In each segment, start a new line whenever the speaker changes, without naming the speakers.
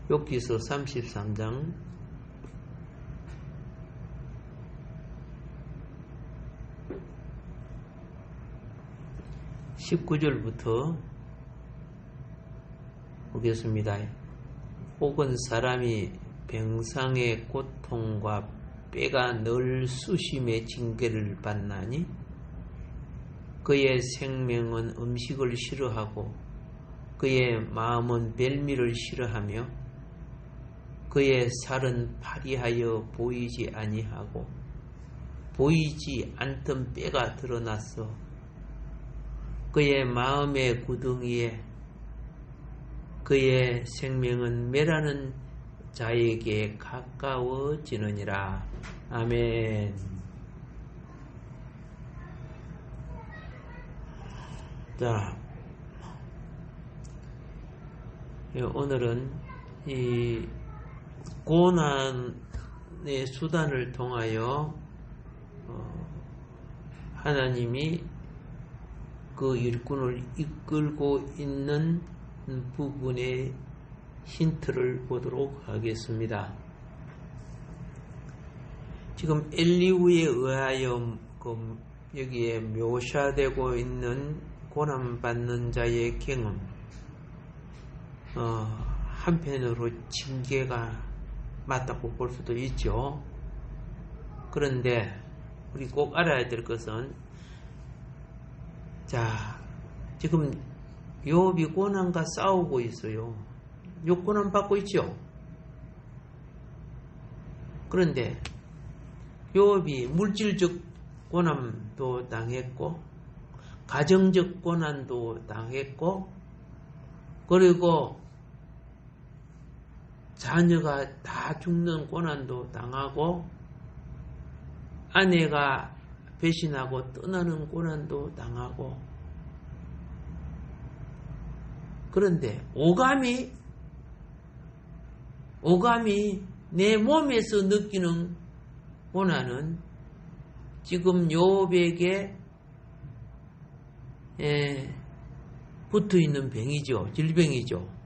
욥기서 33장 19절부터 보겠습니다. 혹은 사람이 병상의 고통과 뼈가 늘 수심의 징계를 받나니 그의 생명은 음식을 싫어하고 그의 마음은 별미를 싫어하며 그의 살은 파리하여 보이지 아니하고 보이지 않던 뼈가 드러났어. 그의 마음의 구덩이에 그의 생명은 멸하는 자에게 가까워지느니라. 아멘. 자, 오늘은 이 고난의 수단을 통하여 하나님이 그 일꾼을 이끌고 있는 부분의 힌트를 보도록 하겠습니다. 지금 엘리후에 의하여 여기에 묘사되고 있는 고난받는 자의 경험, 한편으로 징계가 맞다고 볼 수도 있죠. 그런데 우리 꼭 알아야 될 것은, 자, 지금 욥이 고난과 싸우고 있어요. 욥 고난 받고 있죠. 그런데 욥이 물질적 고난도 당했고 가정적 고난도 당했고 그리고 자녀가 다 죽는 고난도 당하고 아내가 배신하고 떠나는 고난도 당하고, 그런데 오감이 내 몸에서 느끼는 고난은 지금 욥에게 붙어있는 병이죠. 질병이죠.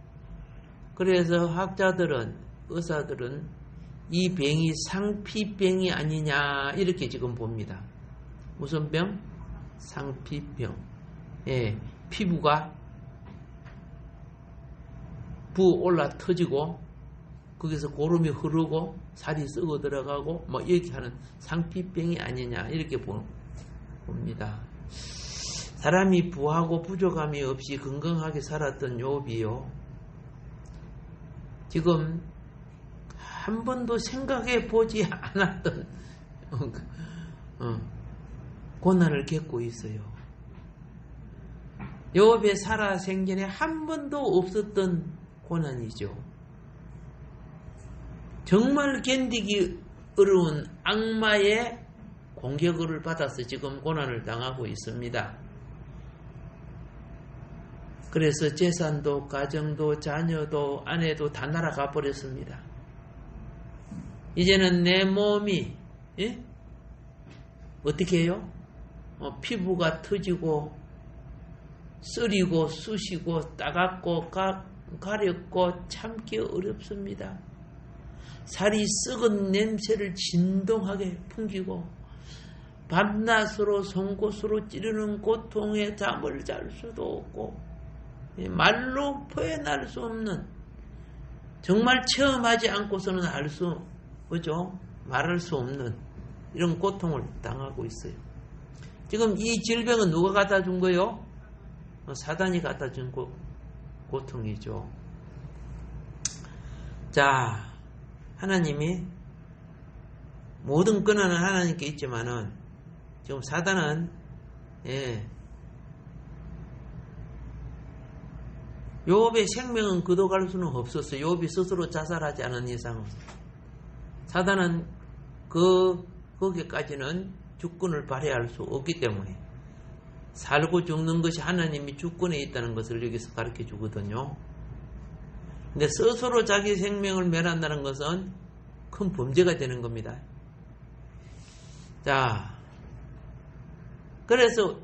그래서 학자들은, 의사들은 이 병이 상피병이 아니냐 이렇게 지금 봅니다. 무슨 병? 상피병. 피부가 부어 올라 터지고 거기서 고름이 흐르고 살이 썩어 들어가고 뭐 이렇게 하는 상피병이 아니냐 이렇게 봅니다. 사람이 부하고 부족함이 없이 건강하게 살았던 욥이요, 지금 한 번도 생각해 보지 않았던 고난을 겪고 있어요. 욥의 살아 생전에 한 번도 없었던 고난이죠. 정말 견디기 어려운 악마의 공격을 받아서 지금 고난을 당하고 있습니다. 그래서 재산도 가정도 자녀도 아내도 다 날아가 버렸습니다. 이제는 내 몸이 어떻게 해요? 피부가 터지고 쓰리고 쑤시고 따갑고 가렵고 참기 어렵습니다. 살이 썩은 냄새를 진동하게 풍기고 밤낮으로 송곳으로 찌르는 고통에 잠을 잘 수도 없고 말로 표현할 수 없는, 정말 체험하지 않고서는 알 수 없죠. 말할 수 없는 이런 고통을 당하고 있어요. 지금 이 질병은 누가 갖다 준 거예요? 사단이 갖다 준 고통이죠. 자, 하나님이 모든 권한은 하나님께 있지만은 지금 사단은 욥의 생명은 거둬갈 수는 없었어요. 욥이 스스로 자살하지 않은 이상은. 사단은 거기까지는 주권을 발휘할 수 없기 때문에, 살고 죽는 것이 하나님이 주권에 있다는 것을 여기서 가르쳐 주거든요. 근데 스스로 자기 생명을 멸한다는 것은 큰 범죄가 되는 겁니다. 자, 그래서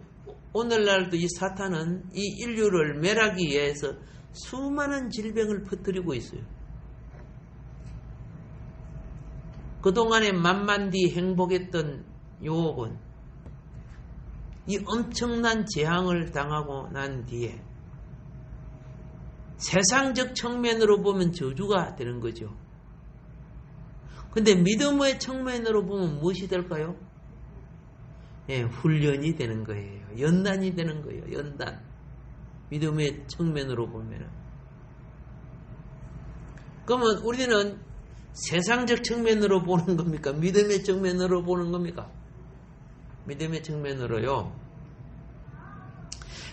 오늘날도 이 사탄은 이 인류를 멸하기 위해서 수많은 질병을 퍼뜨리고 있어요. 그동안에 만만디 행복했던 요업은 이 엄청난 재앙을 당하고 난 뒤에 세상적 측면으로 보면 저주가 되는 거죠. 근데 믿음의 측면으로 보면 무엇이 될까요? 예, 훈련이 되는 거예요. 연단이 되는 거예요. 연단. 믿음의 측면으로 보면. 그러면 우리는 세상적 측면으로 보는 겁니까? 믿음의 측면으로 보는 겁니까? 믿음의 측면으로요.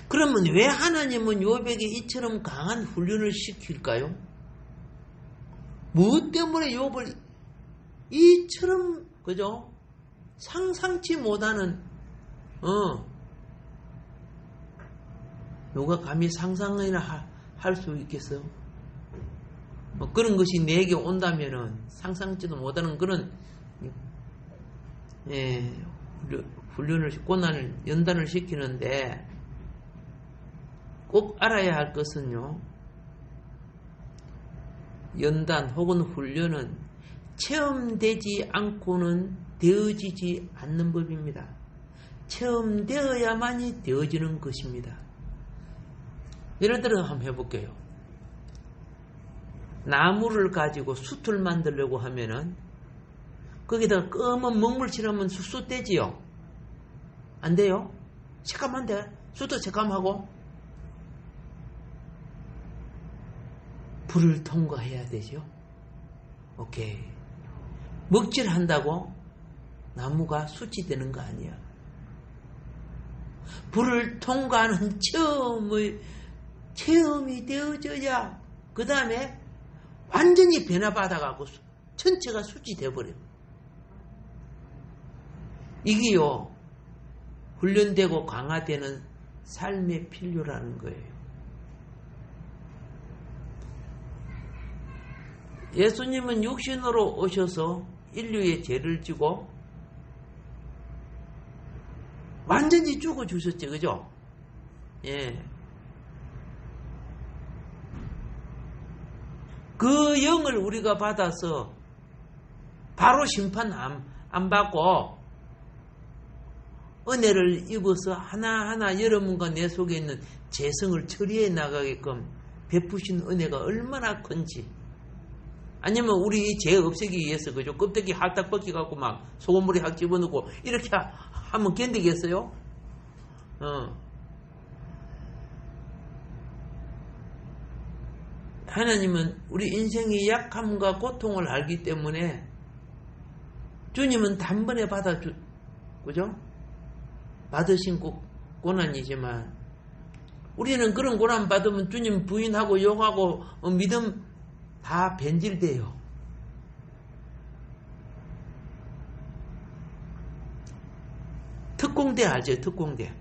그러면 왜 하나님은 욥에게 이처럼 강한 훈련을 시킬까요? 무엇 때문에 욥을 이처럼 그죠? 상상치 못하는 누가 감히 상상이나 할 수 있겠어요? 그런 것이 내게 온다면은 상상치도 못하는 그런 훈련을 고난을 연단을 시키는데 꼭 알아야 할 것은요. 연단 혹은 훈련은 체험되지 않고는 되어지지 않는 법입니다. 체험되어야만이 되어지는 것입니다. 예를 들어 한번 해볼게요. 나무를 가지고 숯을 만들려고 하면은 거기다가 검은 먹물 칠하면 숯 되지요? 안 돼요? 새까만데? 숯도 새까하고 불을 통과해야 되죠? 오케이. 먹칠한다고 나무가 숯이 되는 거 아니야. 불을 통과하는 체험이 되어져야 그 다음에 완전히 변화받아가고 전체가 숯이 되어버려요. 이게요. 훈련되고 강화되는 삶의 필요라는 거예요. 예수님은 육신으로 오셔서 인류의 죄를 지고 완전히 죽어주셨죠. 그죠? 예. 그 영을 우리가 받아서 바로 심판 안 받고 은혜를 입어서 하나하나 여러분과 내 속에 있는 죄성을 처리해 나가게끔 베푸신 은혜가 얼마나 큰지. 아니면 우리 죄 없애기 위해서 그죠? 껍데기 할딱 벗겨갖고 막 소금물에 확 집어넣고 이렇게 하면 견디겠어요? 하나님은 우리 인생의 약함과 고통을 알기 때문에 주님은 단번에 그죠? 받으신 고난이지만 우리는 그런 고난 받으면 주님 부인하고 욕하고 믿음 다 변질돼요. 특공대 알죠? 특공대.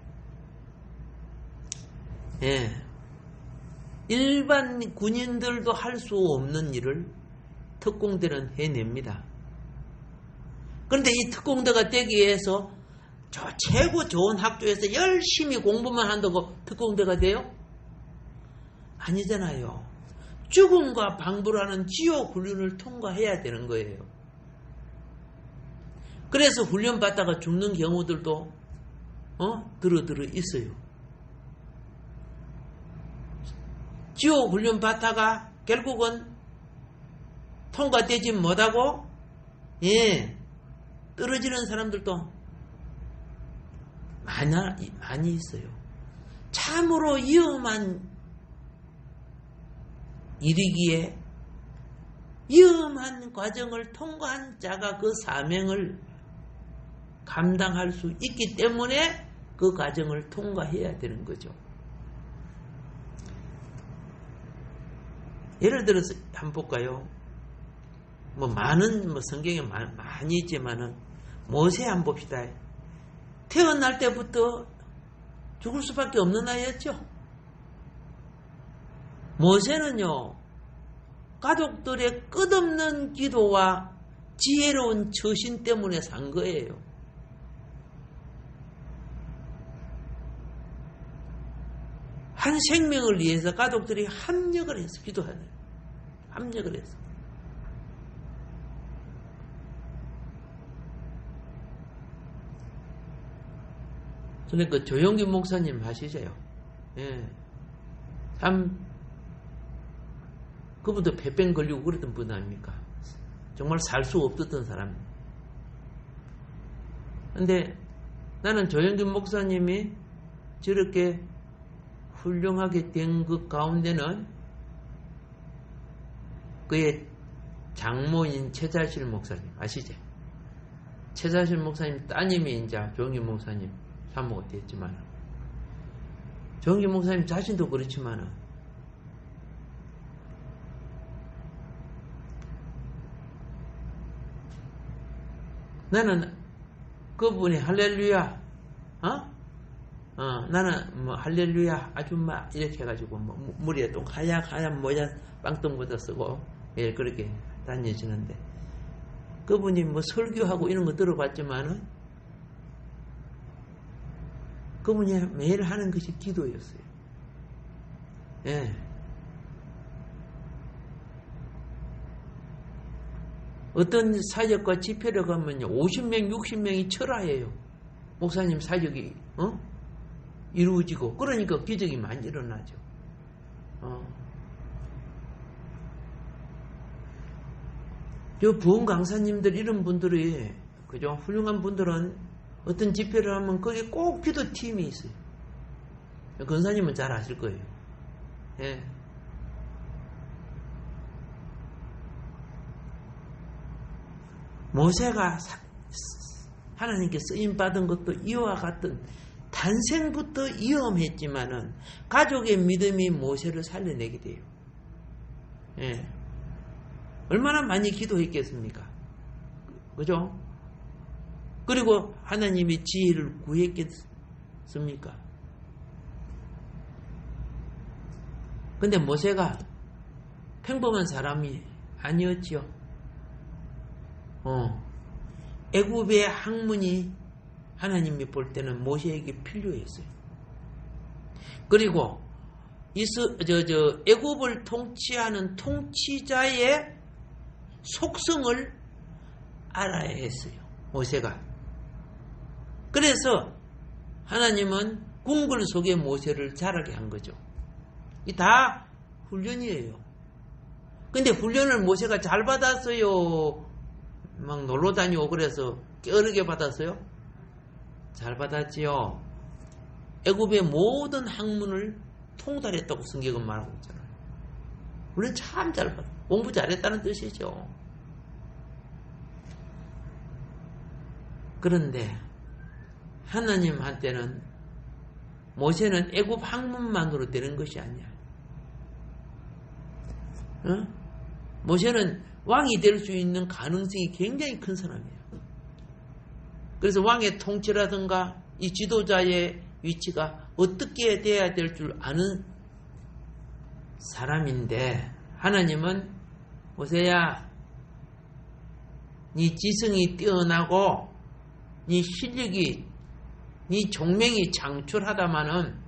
예. 일반 군인들도 할 수 없는 일을 특공대는 해냅니다. 그런데 이 특공대가 되기 위해서 저 최고 좋은 학교에서 열심히 공부만 한다고 특공대가 돼요? 아니잖아요. 죽음과 방불하는 지옥 훈련을 통과해야 되는 거예요. 그래서 훈련 받다가 죽는 경우들도 들어 있어요. 지옥 훈련 받다가 결국은 통과되지 못하고 떨어지는 사람들도 많이 있어요. 참으로 위험한 일이기에 위험한 과정을 통과한 자가 그 사명을 감당할 수 있기 때문에 그 과정을 통과해야 되는 거죠. 예를 들어서 한번 볼까요? 많은 성경에 많이 있지만은 모세 한번 봅시다. 태어날 때부터 죽을 수밖에 없는 아이였죠. 모세는요, 가족들의 끝없는 기도와 지혜로운 처신 때문에 산 거예요. 한 생명을 위해서 가족들이 합력을 해서 기도하는, 합력을 해서. 근데 그 조영기 목사님 아시죠? 예. 참, 그분도 폐병 걸리고 그랬던 분 아닙니까? 정말 살 수 없었던 사람. 근데 나는 조영기 목사님이 저렇게 훌륭하게 된 그 가운데는 그의 장모인 최자실 목사님 아시죠? 최자실 목사님 따님이 이제 조영기 목사님 사모가 됐지만, 조영기 목사님 자신도 그렇지만 나는 그분이 할렐루야, 나는 뭐 할렐루야 아줌마 이렇게 해가지고 뭐 머리에 또 하얀 모자 빵떡모자 쓰고 예 그렇게 다니시는데, 그분이 뭐 설교하고 이런 거 들어봤지만은 그분이 매일 하는 것이 기도였어요. 예. 어떤 사역과 집회를 가면요 50명 60명이 철화해요. 목사님 사역이 이루어지고, 그러니까 기적이 많이 일어나죠. 저 부흥 강사님들 이런 분들이 그죠, 훌륭한 분들은 어떤 집회를 하면 거기 꼭 기도팀이 있어요. 권사님은 잘 아실 거예요. 예. 모세가 하나님께 쓰임받은 것도 이와 같은 탄생부터 위험했지만은 가족의 믿음이 모세를 살려내게 돼요. 예. 얼마나 많이 기도했겠습니까? 그죠? 그리고 하나님이 지혜를 구했겠습니까? 근데 모세가 평범한 사람이 아니었지요. 애굽의 학문이 하나님이 볼 때는 모세에게 필요했어요. 그리고 애굽을 통치하는 통치자의 속성을 알아야 했어요. 모세가. 그래서 하나님은 궁궐 속에 모세를 자라게 한 거죠. 이 다 훈련이에요. 근데 훈련을 모세가 잘 받았어요? 막 놀러 다니고 그래서 깨어르게 받았어요? 잘 받았지요. 애굽의 모든 학문을 통달했다고 성경은 말하고 있잖아요. 우리는 참 잘 받았어요. 공부 잘했다는 뜻이죠. 그런데 하나님한테는 모세는 애굽 학문만으로 되는 것이 아니야. 모세는 왕이 될 수 있는 가능성이 굉장히 큰 사람이에요. 그래서 왕의 통치라든가 이 지도자의 위치가 어떻게 돼야 될 줄 아는 사람인데, 하나님은 모세야, 네 지성이 뛰어나고 네 실력이, 네 종명이 장출하다마는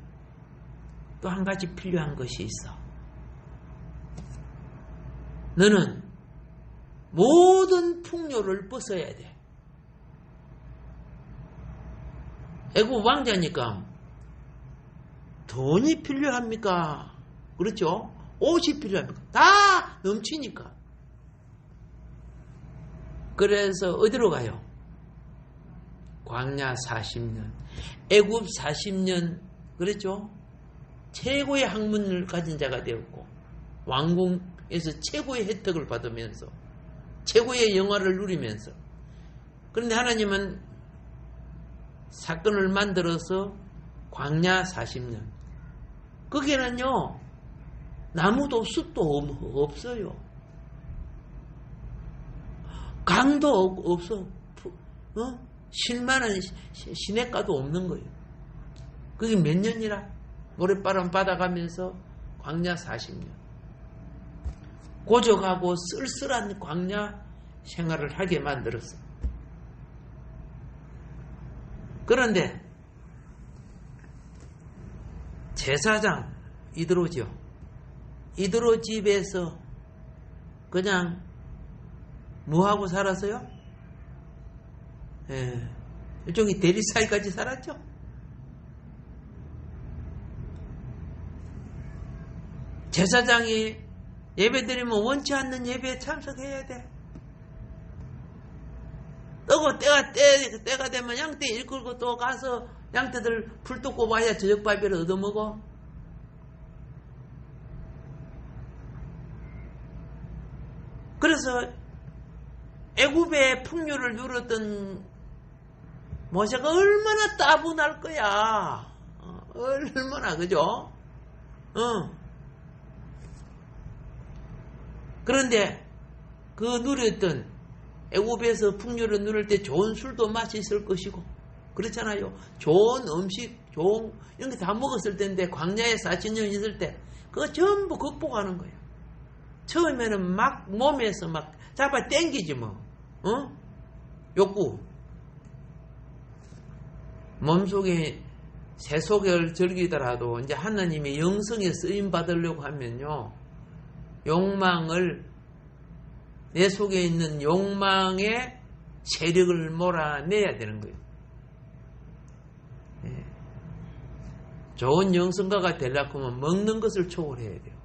또 한 가지 필요한 것이 있어. 너는 모든 풍요를 벗어야 돼. 애굽 왕자니까 돈이 필요합니까? 그렇죠? 옷이 필요합니까? 다 넘치니까. 그래서 어디로 가요? 광야 40년, 애굽 40년, 그랬죠? 최고의 학문을 가진 자가 되었고, 왕궁에서 최고의 혜택을 받으면서 최고의 영화를 누리면서. 그런데 하나님은 사건을 만들어서 광야 40년, 거기에는요 나무도 숲도 없어요. 강도 없어. 쉴만한 시냇가도 없는 거예요. 그게 몇 년이라? 모래바람 받아가면서 광야 40년 고적하고 쓸쓸한 광야 생활을 하게 만들었어. 그런데 제사장 이드로죠. 이드로 집에서 그냥 뭐하고 살았어요? 일종의 대리사이까지 살았죠. 제사장이 예배드리면 원치 않는 예배에 참석해야 돼. 또 때가 되면 양떼 일 끌고 또 가서 양떼들 불 뜯고 와야 저녁밥을 얻어먹어. 그래서 애굽의 풍요를 누렸던 모세가 얼마나 따분할 거야. 얼마나, 그죠? 그런데 그 누렸던 애굽에서 풍요를 누릴 때 좋은 술도 맛있을 것이고, 그렇잖아요. 좋은 음식, 이런 거 다 먹었을 텐데, 광야에 40년 있을 때, 그거 전부 극복하는 거예요. 처음에는 막 몸에서 막 잡아 당기지 뭐, 욕구. 몸속에 세속을 즐기더라도 이제 하나님의 영성에 쓰임 받으려고 하면요, 내 속에 있는 욕망의 세력을 몰아내야 되는 거예요. 네. 좋은 영성가가 되려고 하면 먹는 것을 초월해야 돼요.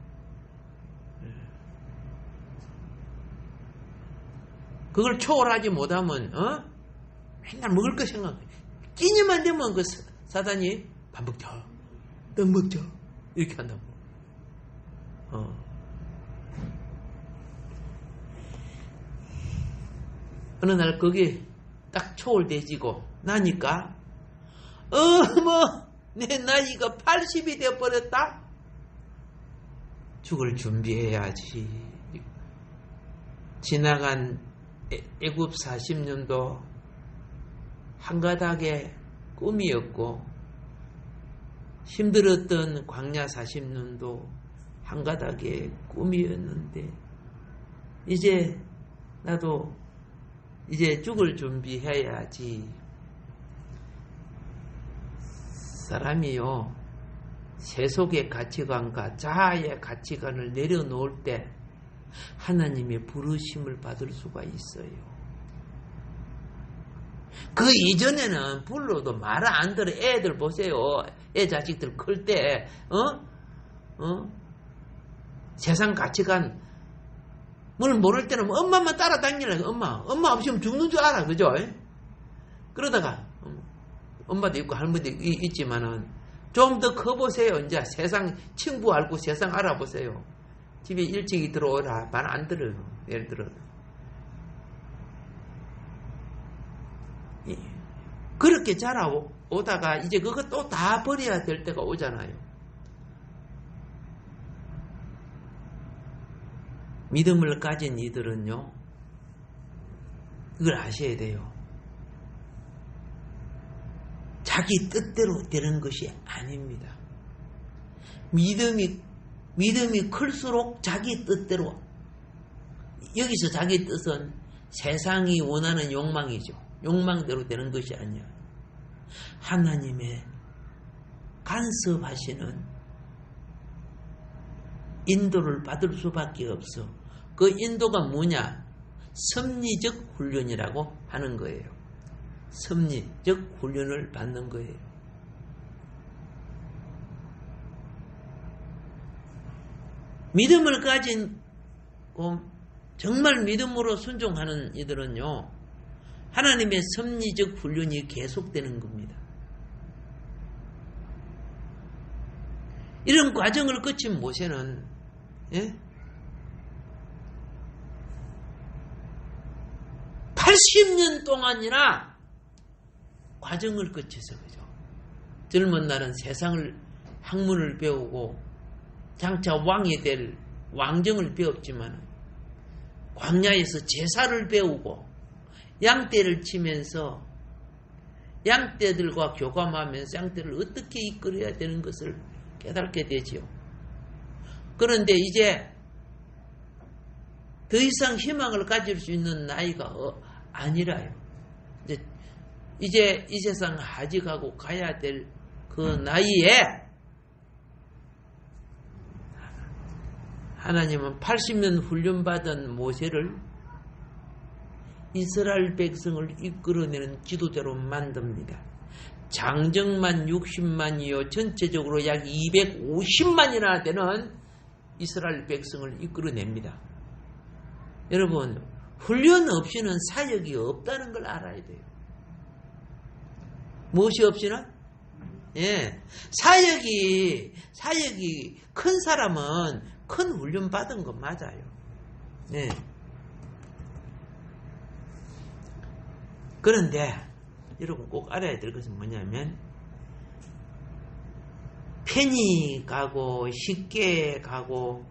그걸 초월하지 못하면 맨날 먹을 거 생각해. 끼니만 되면 그 사단이 밥 먹자, 떡 먹자 이렇게 한다고. 어느 날 그게 딱 초월돼지고 나니까 어머, 내 나이가 80이 되어버렸다. 죽을 준비해야지. 지나간 애굽 40년도 한가닥의 꿈이었고, 힘들었던 광야 40년도 한가닥의 꿈이었는데, 이제 나도 이제 죽을 준비해야지. 사람이요, 세속의 가치관과 자아의 가치관을 내려놓을 때 하나님의 부르심을 받을 수가 있어요. 그 이전에는 불러도 말 안 들어. 애들 보세요. 애 자식들 클 때, 세상 가치관, 뭘 모를 때는 엄마만 따라다니라. 엄마 없으면 죽는 줄 알아. 그죠? 그러다가, 엄마도 있고 할머니도 있지만은, 좀 더 커보세요. 이제 세상, 친구 알고 세상 알아보세요. 집에 일찍이 들어오라. 말 안 들어요. 예를 들어. 그렇게 자라오다가 이제 그거 또 다 버려야 될 때가 오잖아요. 믿음을 가진 이들은요, 그걸 아셔야 돼요. 자기 뜻대로 되는 것이 아닙니다. 믿음이 클수록 자기 뜻대로, 여기서 자기 뜻은 세상이 원하는 욕망이죠. 욕망대로 되는 것이 아니야. 하나님의 간섭하시는 인도를 받을 수밖에 없어. 그 인도가 뭐냐? 섭리적 훈련이라고 하는 거예요. 섭리적 훈련을 받는 거예요. 믿음을 가진, 정말 믿음으로 순종하는 이들은요, 하나님의 섭리적 훈련이 계속되는 겁니다. 이런 과정을 거친 모세는, 80년 동안이나 과정을 거쳐서, 그죠? 젊은 날은 세상을, 학문을 배우고 장차 왕이 될 왕정을 배웠지만, 광야에서 제사를 배우고 양떼를 치면서 양떼들과 교감하면서 양떼를 어떻게 이끌어야 되는 것을 깨닫게 되지요. 그런데 이제 더 이상 희망을 가질 수 있는 나이가 아니라요. 이제 이 세상 하직하고 가야 될 그 나이에 하나님은 80년 훈련받은 모세를 이스라엘 백성을 이끌어내는 지도자로 만듭니다. 장정만 60만이요, 전체적으로 약 250만이나 되는 이스라엘 백성을 이끌어냅니다. 여러분, 훈련 없이는 사역이 없다는 걸 알아야 돼요. 무엇이 없이는? 예. 사역이 큰 사람은 큰 훈련 받은 거 맞아요. 예. 그런데, 여러분 꼭 알아야 될 것은 뭐냐면, 편히 가고, 쉽게 가고,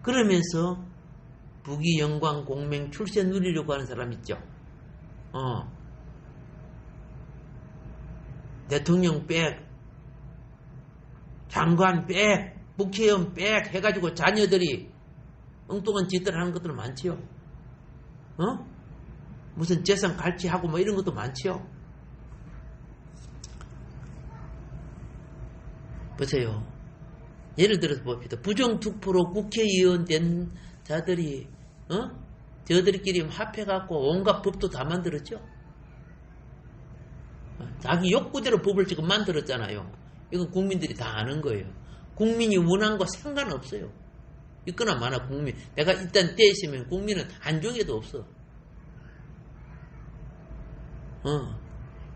그러면서 부귀, 영광, 공명, 출세 누리려고 하는 사람 있죠. 대통령 백, 장관 백, 국회의원 백 해가지고 자녀들이 엉뚱한 짓들 하는 것들 많지요. 무슨 재산 갈취하고 뭐 이런 것도 많지요. 보세요. 예를 들어서 봅시다. 부정투표로 국회의원 된 자들이 저들끼리 합해갖고 온갖 법도 다 만들었죠. 자기 욕구대로 법을 지금 만들었잖아요. 이건 국민들이 다 아는 거예요. 국민이 원한 거 상관없어요. 있거나 마나 국민. 내가 일단 때 있으면 국민은 안중에도 없어.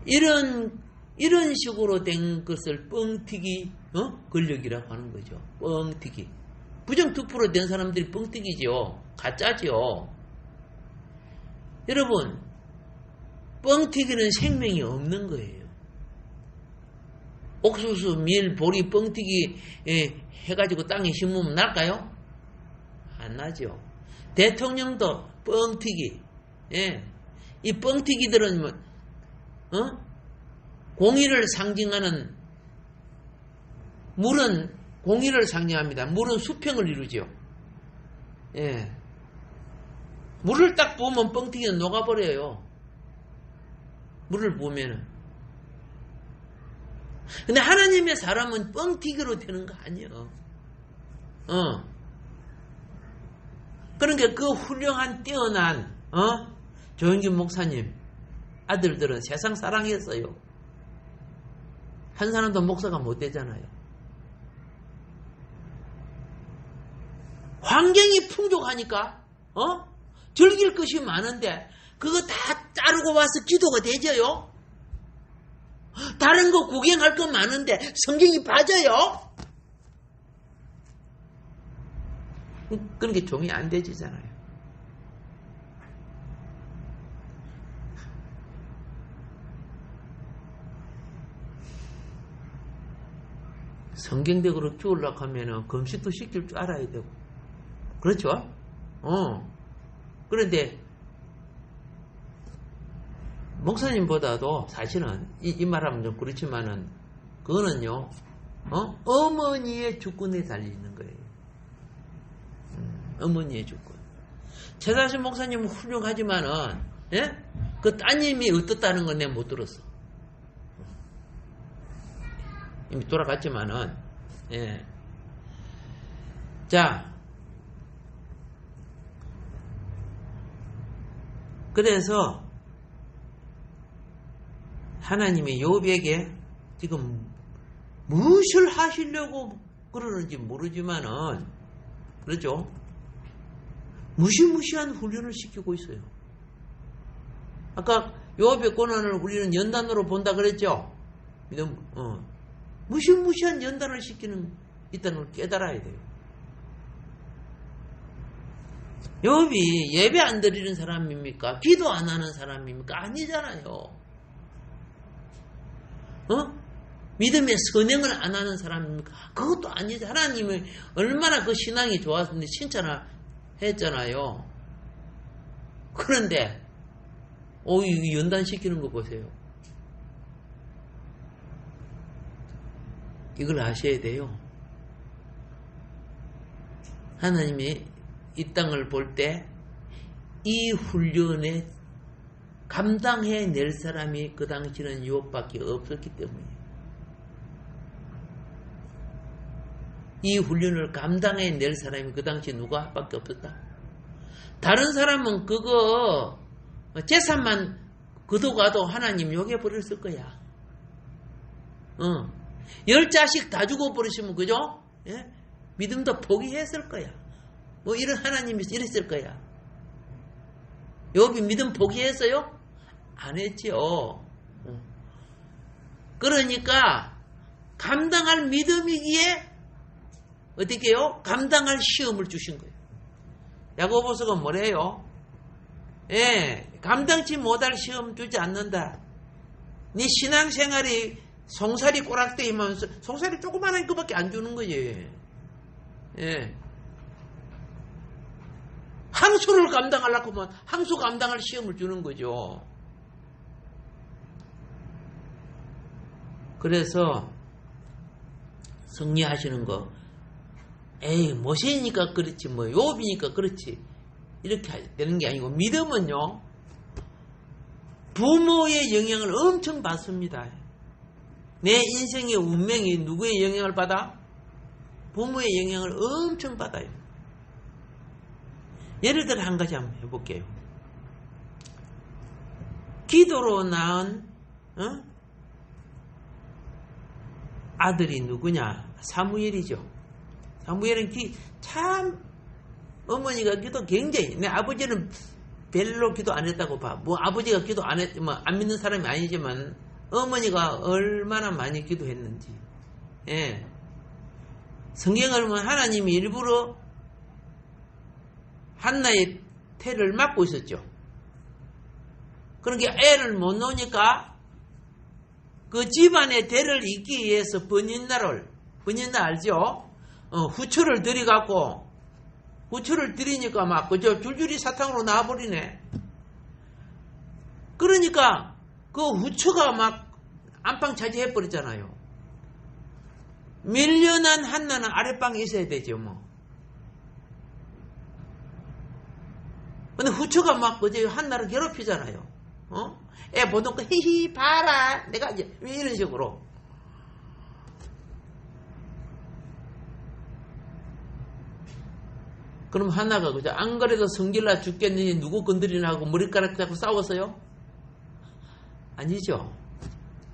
이런 식으로 된 것을 뻥튀기 권력이라고 하는 거죠. 뻥튀기. 부정투표로 된 사람들이 뻥튀기죠. 가짜죠. 여러분, 뻥튀기는 생명이 없는 거예요. 옥수수, 밀, 보리, 뻥튀기 해가지고 땅에 심으면 날까요? 안 나죠. 대통령도 뻥튀기. 이 뻥튀기들은 공의를 상징하는, 물은 공의를 상징합니다. 물은 수평을 이루죠. 물을 딱 부으면 뻥튀기는 녹아버려요. 물을 부으면은. 근데 하나님의 사람은 뻥튀기로 되는 거 아니에요. 그러니까 그 훌륭한 뛰어난 조영균 목사님 아들들은 세상 사랑했어요. 한 사람도 목사가 못 되잖아요. 환경이 풍족하니까 즐길 것이 많은데 그거 다 자르고 와서 기도가 되죠요? 다른 거 구경할 거 많은데 성경이 빠져요? 그러니까 종이 안 되지잖아요. 성경적으로 키우려고 하면은 금식도 시킬 줄 알아야 되고. 그렇죠? 그런데 목사님보다도 사실은 이 말하면 좀 그렇지만은 그거는요 어머니의 주권에 달려있는 거예요. 어머니의 주권. 최다신 목사님은 훌륭하지만은 그 따님이 어떻다는 건 내가 못 들었어. 이미 돌아갔지만은 자, 그래서 하나님이 욥에게 지금 무엇을 하시려고 그러는지 모르지만은 그렇죠? 무시무시한 훈련을 시키고 있어요. 아까 욥의 고난을 우리는 연단으로 본다 그랬죠? 무시무시한 연단을 시키는 있다는 걸 깨달아야 돼요. 욥이 예배 안 드리는 사람입니까? 기도 안 하는 사람입니까? 아니잖아요. 믿음의 선행을 안 하는 사람입니까? 그것도 아니죠. 하나님이 얼마나 그 신앙이 좋았는데 칭찬을 했잖아요. 그런데 이 연단시키는 거 보세요. 이걸 아셔야 돼요. 하나님이 이 땅을 볼 때 이 훈련에 감당해낼 사람이 그 당시는 욥밖에 없었기 때문이에요. 이 훈련을 감당해낼 사람이 그 당시 누가밖에 없었다. 다른 사람은 그거 재산만 거둬가도 하나님 욕해버렸을 거야. 10자식 다 죽어버리시면 그죠? 예? 믿음도 포기했을 거야. 뭐 이런 하나님이 이랬을 거야. 욥이 믿음 포기했어요? 안 했죠. 그러니까 감당할 믿음이기에 어떻게 해요? 감당할 시험을 주신 거예요. 야고보서가 뭐래요? 예, 감당치 못할 시험 주지 않는다. 네 신앙생활이 송사리 꼬락대이면서 송사리 조그마한 거밖에 안 주는 거지. 예. 항수를 감당하려고 하면 항수 감당할 시험을 주는 거죠. 그래서 승리하시는 거, 에이 모세니까 그렇지 뭐 욥이니까 그렇지 이렇게 되는 게 아니고, 믿음은요 부모의 영향을 엄청 받습니다. 내 인생의 운명이 누구의 영향을 받아? 부모의 영향을 엄청 받아요. 예를 들어 한 가지 한번 해볼게요. 기도로 낳은 아들이 누구냐? 사무엘이죠. 사무엘은 참 어머니가 기도 굉장히, 내 아버지는 별로 기도 안 했다고 봐. 뭐 아버지가 기도 안 믿는 사람이 아니지만 어머니가 얼마나 많이 기도했는지. 예. 성경을 보면 하나님이 일부러 한나의 태를 막고 있었죠. 그러니까 애를 못 놓으니까 그 집안의 대를 잇기 위해서 번인날 알죠? 후추를 들이갖고, 후추를 들이니까 막 그저 줄줄이 사탕으로 나와버리네. 그러니까 그 후추가 막 안방 차지해버리잖아요. 밀려난 한나는 아랫방에 있어야 되죠 뭐. 근데 후추가 막 그저 한나를 괴롭히잖아요. 애 보던 거 히히 봐라 내가 이제 이런 식으로. 그럼 한나가 그죠? 안 그래도 성질나 죽겠느니 누구 건드리나 하고 머리카락 잡고 싸웠어요? 아니죠.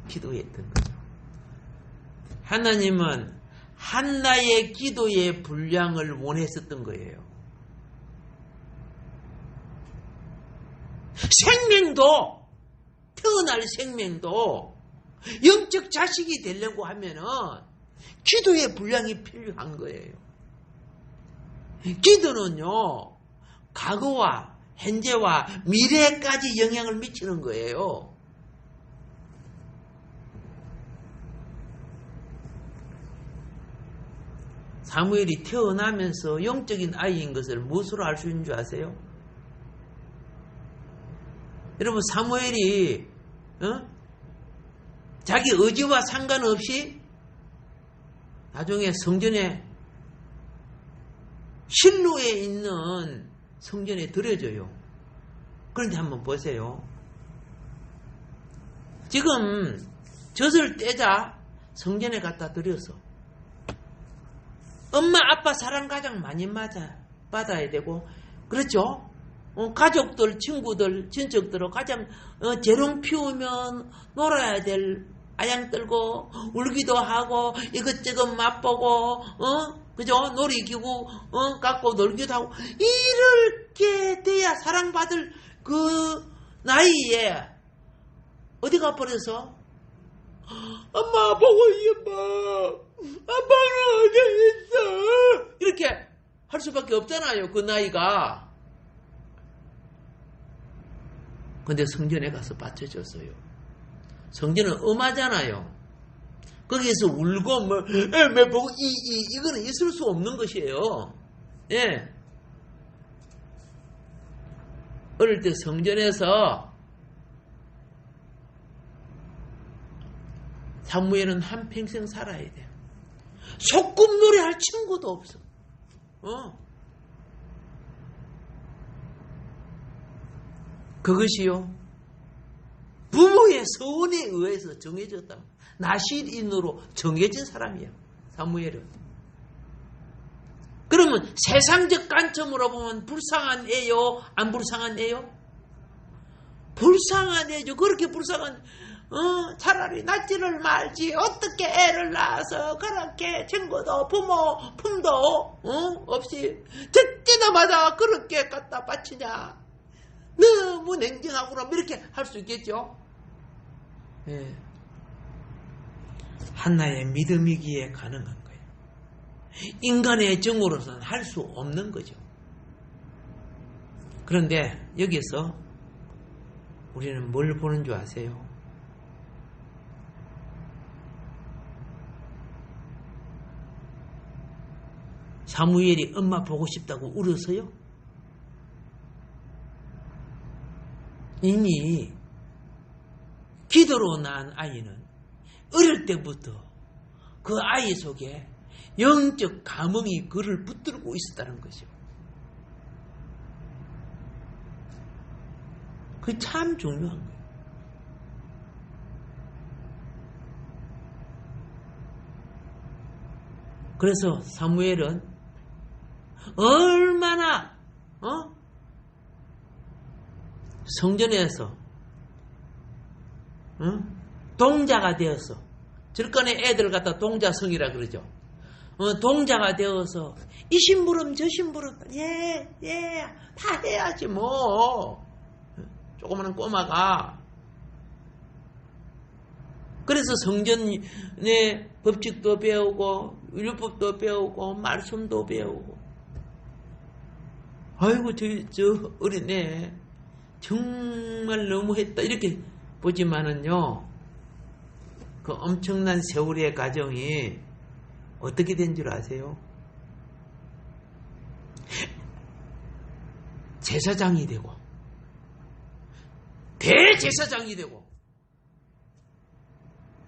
기도했던 거죠. 하나님은 한나의 기도의 분량을 원했었던 거예요. 생명도, 태어날 생명도 영적 자식이 되려고 하면은 기도의 분량이 필요한 거예요. 기도는요, 과거와 현재와 미래까지 영향을 미치는 거예요. 사무엘이 태어나면서 영적인 아이인 것을 무엇으로 알 수 있는 줄 아세요? 여러분, 사무엘이 자기 의지와 상관없이 나중에 성전에 실로에 있는 성전에 들여져요. 그런데 한번 보세요. 지금 젖을 떼자 성전에 갖다 들여서 엄마 아빠 사랑 가장 많이 받아야 되고, 그렇죠? 가족들, 친구들, 친척들은 가장 재롱 피우면 놀아야 될 아양 떨고 울기도 하고 이것저것 맛보고 그죠? 놀이기구 갖고 놀기도 하고, 이렇게 돼야 사랑받을 그 나이에 어디 가버려서 엄마 보고 싶어, 아빠는 어디 있어, 이렇게 할 수밖에 없잖아요. 그 나이가. 근데 성전에 가서 받쳐줬어요. 성전은 엄하잖아요. 거기에서 울고 보고 이거는 있을 수 없는 것이에요. 예. 어릴 때 성전에서 사무엘은 한평생 살아야 돼요. 소꿉놀이 할 친구도 없어. 그것이요, 부모의 서원에 의해서 정해졌다. 나실인으로 정해진 사람이에요, 사무엘은. 그러면 세상적 관점으로 보면 불쌍한 애요, 안 불쌍한 애요? 불쌍한 애죠. 그렇게 불쌍한 차라리 낳지를 말지. 어떻게 애를 낳아서 그렇게 친구도 부모 품도 없이 듣지도 그렇게 갖다 바치냐. 너무 냉정하구나. 이렇게 할 수 있겠죠. 예. 한나의 믿음이기에 가능한 거예요. 인간의 정으로서는 할 수 없는 거죠. 그런데 여기서 우리는 뭘 보는 줄 아세요? 사무엘이 엄마 보고 싶다고 울어서요? 이미 기도로 낳은 아이는 어릴 때부터 그 아이 속에 영적 감흥이 그를 붙들고 있었다는 것이요. 그게 참 중요한 거예요. 그래서 사무엘은 얼마나 성전에서 동자가 되어서 절간에 애들 갖다 동자성이라 그러죠. 동자가 되어서 이 심부름 저 심부름 다 해야지 뭐. 조그마한 꼬마가. 그래서 성전의 법칙도 배우고 율법도 배우고 말씀도 배우고. 아이고 저 어린애 정말 너무했다 이렇게 보지만은요, 그 엄청난 세월의 과정이 어떻게 된 줄 아세요? 제사장이 되고 대제사장이 되고,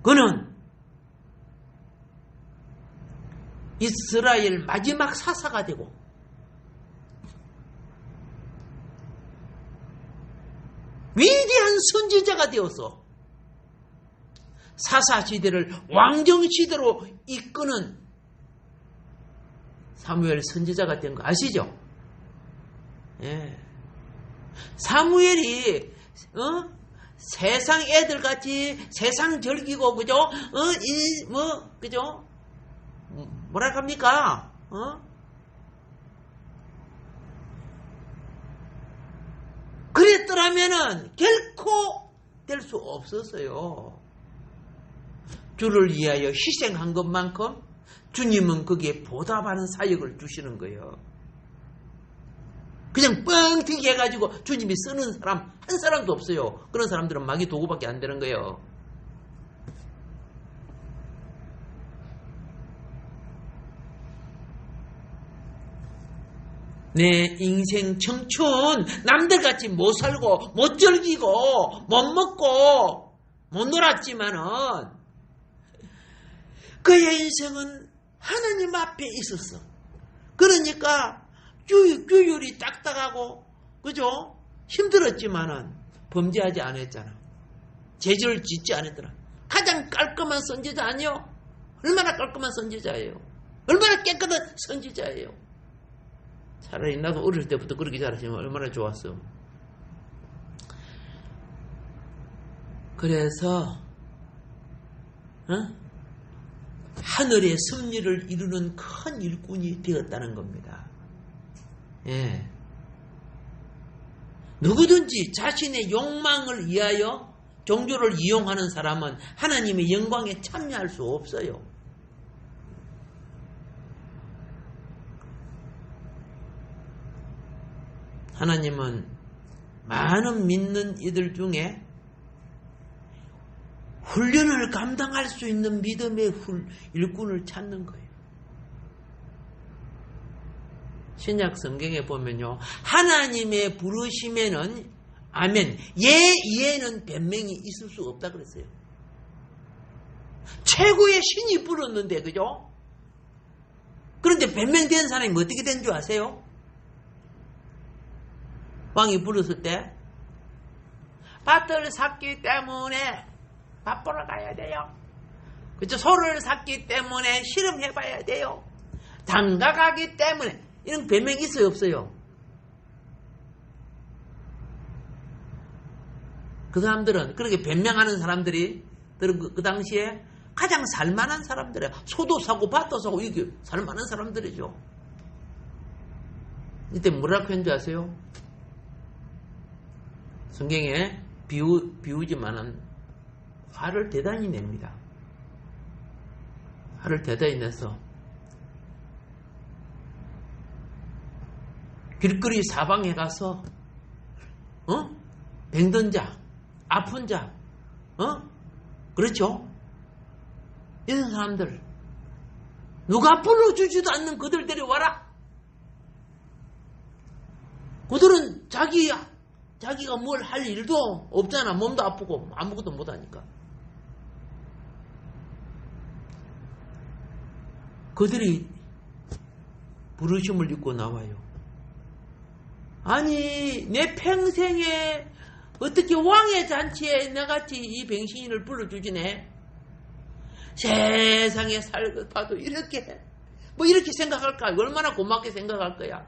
그는 이스라엘 마지막 사사가 되고, 위대한 선지자가 되어서 사사시대를 왕정시대로 이끄는 사무엘 선지자가 된 거 아시죠? 예. 사무엘이 세상 애들같이 세상 즐기고 그죠? 그죠? 뭐라 합니까? 그랬더라면은 결코 될 수 없었어요. 주를 위하여 희생한 것만큼 주님은 거기에 보답하는 사역을 주시는 거예요. 그냥 뻥튀기 해가지고 주님이 쓰는 사람 한 사람도 없어요. 그런 사람들은 마귀 도구밖에 안 되는 거예요. 내 인생 청춘 남들같이 못 살고 못 즐기고 못 먹고 못 놀았지만은 그의 인생은 하나님 앞에 있었어. 그러니까 규율이 딱딱하고 그죠? 힘들었지만은 범죄하지 않았잖아. 죄를 짓지 않았더라. 가장 깔끔한 선지자 아니요? 얼마나 깔끔한 선지자예요. 얼마나 깨끗한 선지자예요. 차라리 나도 어릴 때부터 그렇게 자랐으면 얼마나 좋았어. 그래서 하늘의 섭리를 이루는 큰 일꾼이 되었다는 겁니다. 예. 누구든지 자신의 욕망을 위하여 종교를 이용하는 사람은 하나님의 영광에 참여할 수 없어요. 하나님은 많은 믿는 이들 중에 훈련을 감당할 수 있는 믿음의 일꾼을 찾는 거예요. 신약 성경에 보면요, 하나님의 부르심에는 아멘, 예에는 변명이 있을 수 없다 그랬어요. 최고의 신이 불렀는데, 그죠? 그런데 변명된 사람이 어떻게 된 줄 아세요? 왕이 불렀을 때 밭을 샀기 때문에 밥 보러 가야 돼요. 그죠? 소를 샀기 때문에 실험해봐야 돼요. 장가 가기 때문에. 이런 변명이 있어요, 없어요? 그 사람들은, 그렇게 변명하는 사람들이 그 당시에 가장 살만한 사람들이야. 소도 사고 밭도 사고 이게 살만한 사람들이죠. 이때 뭐라고 했는지 아세요? 성경에 비우지만은 화를 대단히 냅니다. 화를 대단히 내서 길거리 사방에 가서 병든 자, 아픈 자, 그렇죠? 이런 사람들 누가 불러주지도 않는 그들 데려와라. 그들은 자기가 뭘 할 일도 없잖아. 몸도 아프고 아무것도 못하니까. 그들이 부르심을 입고 나와요. 아니 내 평생에 어떻게 왕의 잔치에 나같이 이 병신을 불러주지네. 세상에 살고봐도 이렇게 이렇게 생각할까? 얼마나 고맙게 생각할 거야.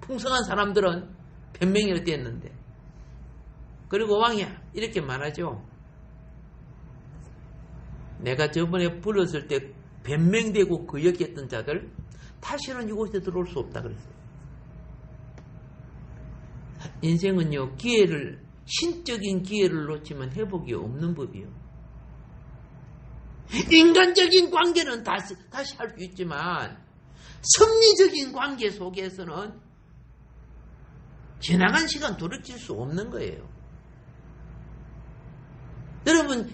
풍성한 사람들은 변명이 어땠는데. 그리고 왕이 이렇게 말하죠. 내가 저번에 불렀을 때 변명되고 거역했던 자들 다시는 이곳에 들어올 수 없다 그랬어요. 인생은요, 신적인 기회를 놓치면 회복이 없는 법이요. 인간적인 관계는 다시 할 수 있지만 섭리적인 관계 속에서는 지나간 시간 돌이킬 수 없는 거예요.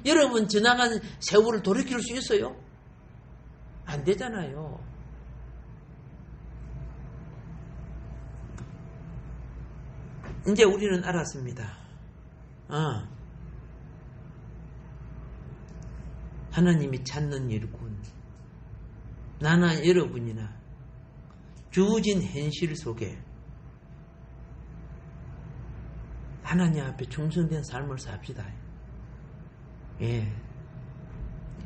여러분 지나간 세월을 돌이킬 수 있어요? 안 되잖아요. 이제 우리는 알았습니다. 하나님이 찾는 일꾼. 나나 여러분이나 주어진 현실 속에 하나님 앞에 충성된 삶을 삽시다. 예.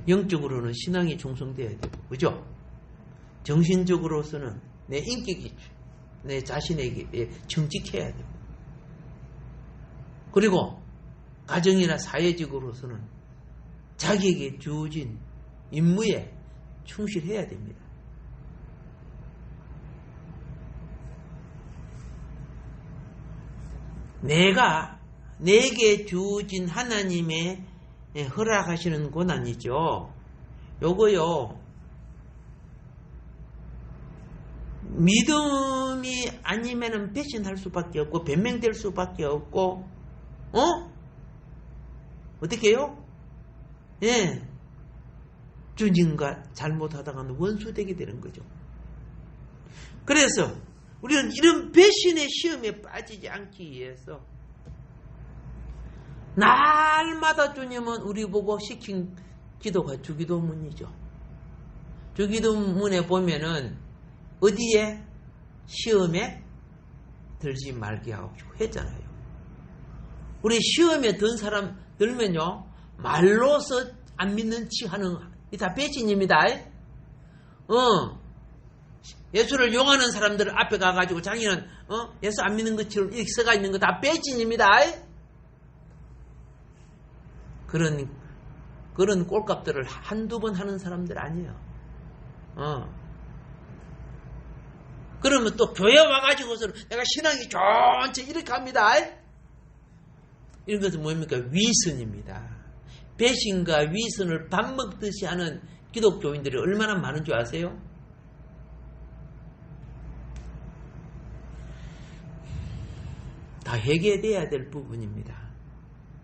영적으로는 신앙이 충성되어야 되고, 그죠? 정신적으로서는 내 인격이, 내 자신에게 정직해야 되고, 그리고 가정이나 사회적으로서는 자기에게 주어진 임무에 충실해야 됩니다. 내게 주어진 하나님의 허락하시는 고난이죠. 요거요, 믿음이 아니면은 배신할 수밖에 없고, 변명될 수밖에 없고, 어떻게 해요? 예. 주님과 잘못하다가는 원수되게 되는 거죠. 그래서 우리는 이런 배신의 시험에 빠지지 않기 위해서 날마다 주님은 우리 보고 시킨 기도가 주기도문이죠. 주기도문에 보면은 어디에? 시험에 들지 말게 하고 했잖아요. 우리 시험에 든 사람 들면요, 말로서 안 믿는 치 하는, 이 다 배신입니다. 예수를 용하는 사람들 앞에 가가지고 자기는 예수 안 믿는 것처럼 이렇게 써가 있는 거 다 배신입니다. 그런 꼴값들을 한두 번 하는 사람들 아니에요. 그러면 또 교회 와가지고서 내가 신앙이 좋지 이렇게 합니다. 이런 것은 뭡니까? 위선입니다. 배신과 위선을 밥 먹듯이 하는 기독교인들이 얼마나 많은 줄 아세요? 다 해결돼야 될 부분입니다.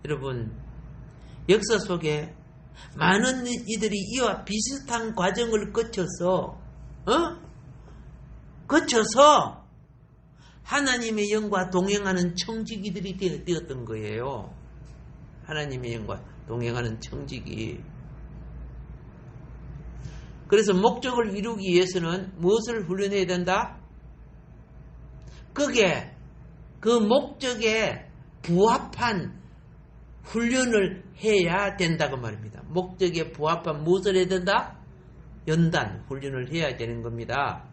여러분, 역사 속에 많은 이들이 이와 비슷한 과정을 거쳐서 하나님의 영과 동행하는 청지기들이 되었던 거예요. 하나님의 영과 동행하는 청지기. 그래서 목적을 이루기 위해서는 무엇을 훈련해야 된다? 그 목적에 부합한 훈련을 해야 된다고 말입니다. 목적에 부합한 무엇을 해야 된다? 연단, 훈련을 해야 되는 겁니다.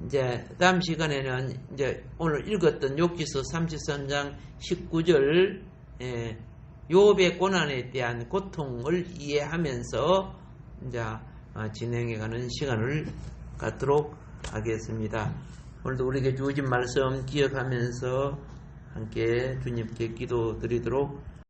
이제 다음 시간에는 이제 오늘 읽었던 욥기서 33장 19절 욥의 고난에 대한 고통을 이해하면서 이제 진행해가는 시간을 갖도록 하겠습니다. 오늘도 우리에게 주어진 말씀 기억하면서 함께 주님께 기도드리도록